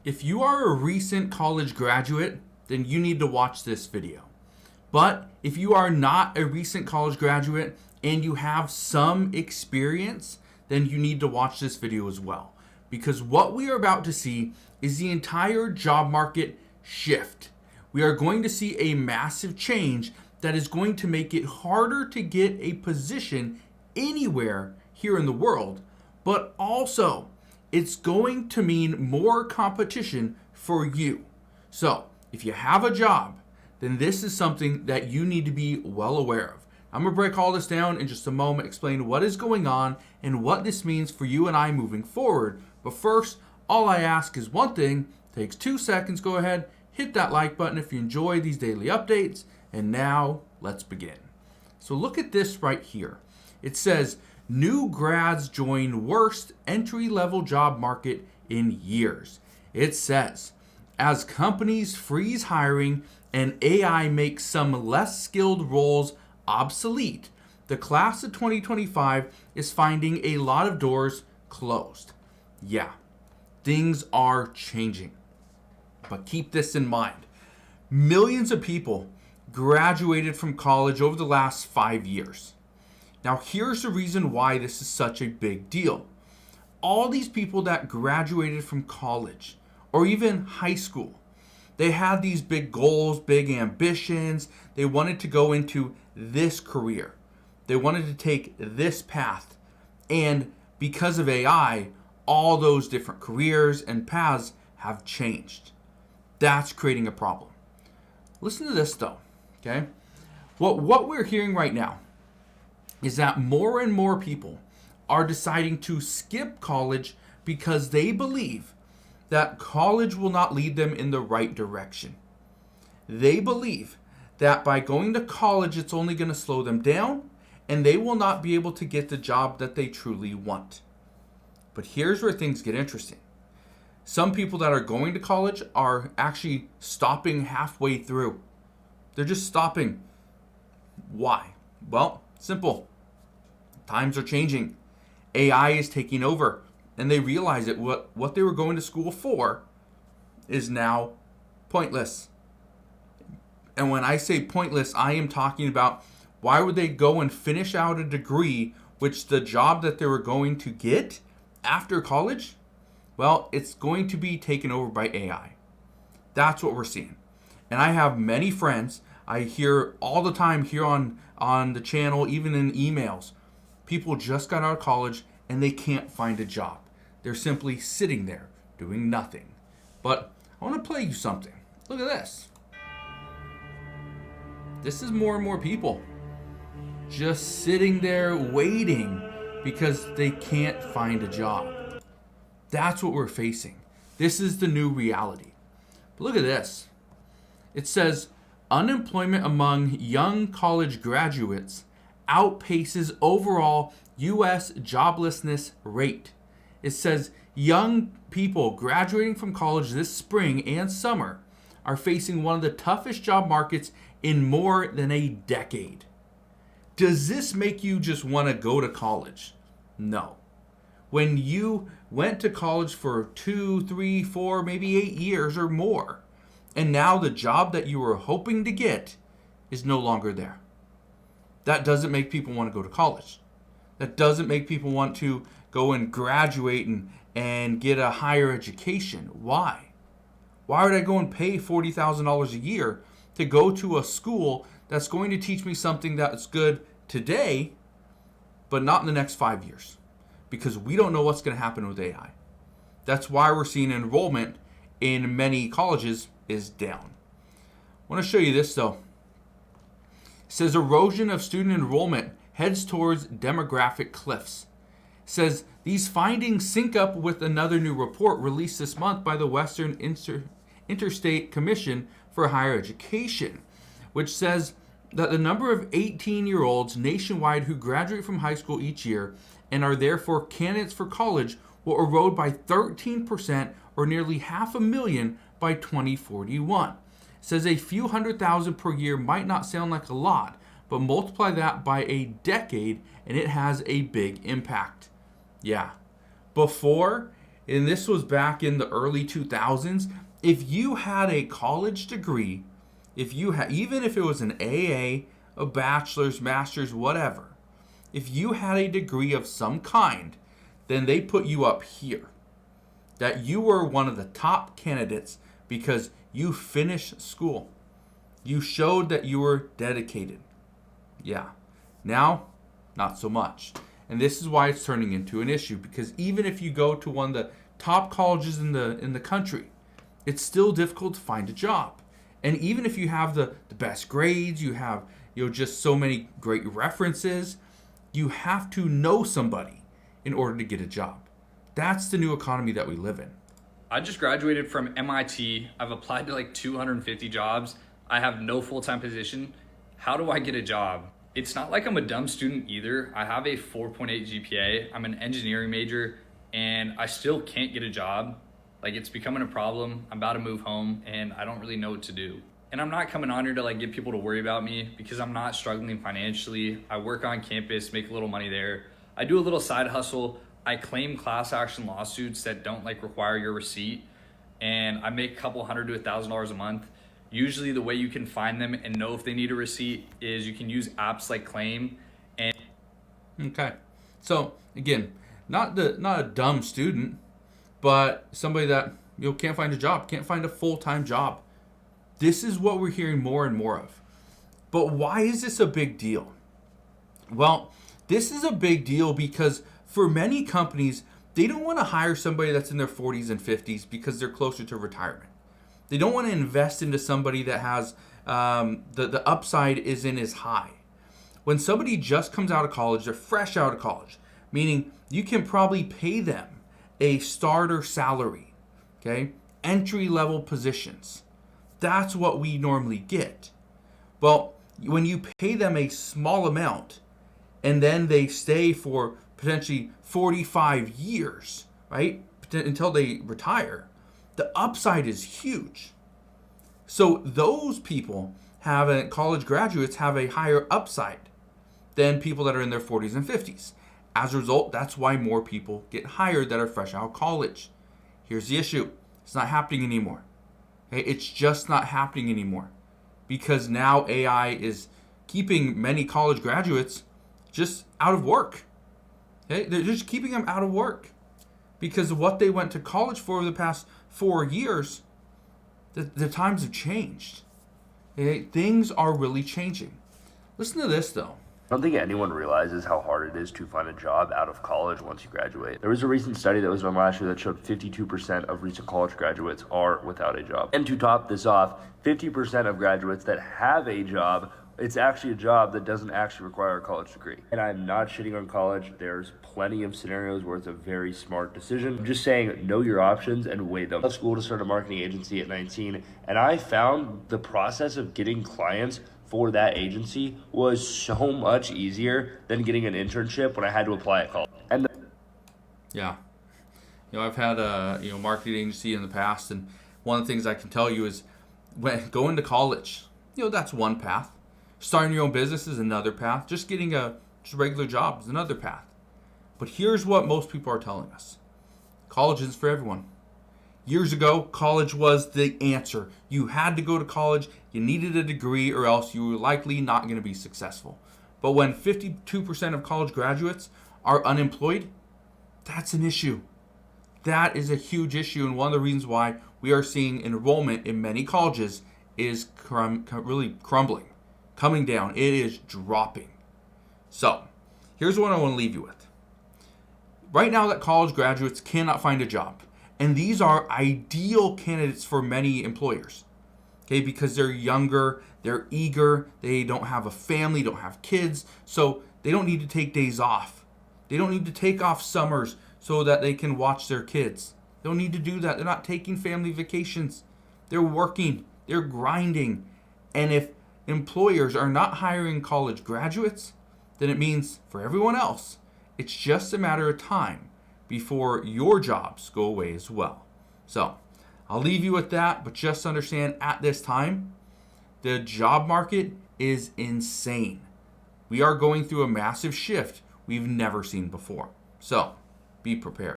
If you are a recent college graduate, then you need to watch this video. But if you are not a recent college graduate and you have some experience, then you need to watch this video as well. Because what we are about to see is the entire job market shift. We are going to see a massive change that is going to make it harder to get a position anywhere here in the world, but also it's going to mean more competition for you. So if you have a job, then this is something that you need to be well aware of. I'm going to break all this down in just a moment, explain what is going on and what this means for you and I moving forward. But first, all I ask is one thing. Takes 2 seconds. Go ahead, hit that like button if you enjoy these daily updates. And now let's begin. So look at this right here. It says, new grads join worst entry-level job market in years. It says, as companies freeze hiring and AI makes some less skilled roles obsolete, the class of 2025 is finding a lot of doors closed. Yeah, things are changing. But keep this in mind. Millions of people graduated from college over the last 5 years. Now, here's the reason why this is such a big deal. All these people that graduated from college or even high school, they had these big goals, big ambitions. They wanted to go into this career. They wanted to take this path. And because of AI, all those different careers and paths have changed. That's creating a problem. Listen to this though, okay? What we're hearing right now is that more and more people are deciding to skip college because they believe that college will not lead them in the right direction. They believe that by going to college, it's only going to slow them down and they will not be able to get the job that they truly want. But here's where things get interesting. Some people that are going to college are actually stopping halfway through. They're just stopping. Why? Well, simple. Times are changing. AI is taking over. And they realize that what they were going to school for is now pointless. And when I say pointless, I am talking about why would they go and finish out a degree which the job that they were going to get after college, well, it's going to be taken over by AI. That's what we're seeing. And I have many friends, I hear all the time here on the channel, even in emails, people just got out of college and they can't find a job. They're simply sitting there doing nothing. But I want to play you something. Look at this. This is more and more people just sitting there waiting because they can't find a job. That's what we're facing. This is the new reality. But look at this. It says, unemployment among young college graduates outpaces overall U.S. joblessness rate. It says young people graduating from college this spring and summer are facing one of the toughest job markets in more than a decade. Does this make you just want to go to college? No. When you went to college for 2, 3, 4, maybe 8 years or more, and now the job that you were hoping to get is no longer there. That doesn't make people want to go to college. That doesn't make people want to go and graduate and get a higher education. Why? Why would I go and pay $40,000 a year to go to a school that's going to teach me something that's good today, but not in the next 5 years? Because we don't know what's going to happen with AI. That's why we're seeing enrollment in many colleges is down. I want to show you this though. It says erosion of student enrollment heads towards demographic cliffs. It says these findings sync up with another new report released this month by the Western Interstate Commission for Higher Education, which says that the number of 18-year-olds nationwide who graduate from high school each year and are therefore candidates for college will erode by 13% or nearly 500,000 by 2041. It says a few 100,000 per year might not sound like a lot, but multiply that by a decade and it has a big impact. Yeah. Before, and this was back in the early 2000s, if you had a college degree, if you had, even if it was an AA, a bachelor's, master's, whatever, if you had a degree of some kind, then they put you up here. That you were one of the top candidates because you finished school. You showed that you were dedicated. Yeah. Now, not so much. And this is why it's turning into an issue, because even if you go to one of the top colleges in the country, it's still difficult to find a job. And even if you have the best grades, you have just so many great references, you have to know somebody in order to get a job. That's the new economy that we live in. I just graduated from MIT. I've applied to like 250 jobs. I have no full-time position. How do I get a job? It's not like I'm a dumb student either. I have a 4.8 GPA. I'm an engineering major and I still can't get a job. Like, it's becoming a problem. I'm about to move home and I don't really know what to do. And I'm not coming on here to like get people to worry about me because I'm not struggling financially. I work on campus, make a little money there. I do a little side hustle. I claim class action lawsuits that don't like require your receipt. And I make a couple $100 to $1,000 a month. Usually the way you can find them and know if they need a receipt is you can use apps like Claim. And okay, so again, not a dumb student, but somebody that can't find a job, can't find a full-time job. This is what we're hearing more and more of. But why is this a big deal? Well, this is a big deal because for many companies, they don't want to hire somebody that's in their 40s and 50s because they're closer to retirement. They don't want to invest into somebody that has the upside isn't as high. When somebody just comes out of college, they're fresh out of college, meaning you can probably pay them a starter salary, okay? Entry-level positions. That's what we normally get. Well, when you pay them a small amount and then they stay for potentially 45 years, right, until they retire, the upside is huge. So those people college graduates have a higher upside than people that are in their 40s and 50s. As a result, that's why more people get hired that are fresh out of college. Here's the issue. It's not happening anymore. Okay? It's just not happening anymore because now AI is keeping many college graduates just out of work. Okay? They're just keeping them out of work because of what they went to college for the past 4 years. The times have changed. Okay? Things are really changing. Listen to this though. I don't think anyone realizes how hard it is to find a job out of college once you graduate. There was a recent study that was done last year that showed 52% of recent college graduates are without a job. And to top this off, 50% of graduates that have a job, it's actually a job that doesn't actually require a college degree. And I'm not shitting on college. There's plenty of scenarios where it's a very smart decision. I'm just saying, know your options and weigh them. I left school to start a marketing agency at 19, and I found the process of getting clients for that agency was so much easier than getting an internship when I had to apply at college. And yeah, I've had a marketing agency in the past, and one of the things I can tell you is when going to college, that's one path. Starting your own business is another path. Just getting a regular job is another path. But here's what most people are telling us: college isn't for everyone. Years ago, college was the answer. You had to go to college, you needed a degree, or else you were likely not going to be successful. But when 52% of college graduates are unemployed, that's an issue. That is a huge issue, and one of the reasons why we are seeing enrollment in many colleges is really crumbling, coming down. It is dropping. So, here's what I want to leave you with. Right now that college graduates cannot find a job. And these are ideal candidates for many employers, okay? Because they're younger, they're eager, they don't have a family, don't have kids, so they don't need to take days off. They don't need to take off summers so that they can watch their kids. They don't need to do that. They're not taking family vacations. They're working, they're grinding. And if employers are not hiring college graduates, then it means for everyone else, it's just a matter of time before your jobs go away as well. So I'll leave you with that, but just understand at this time, the job market is insane. We are going through a massive shift we've never seen before. So be prepared.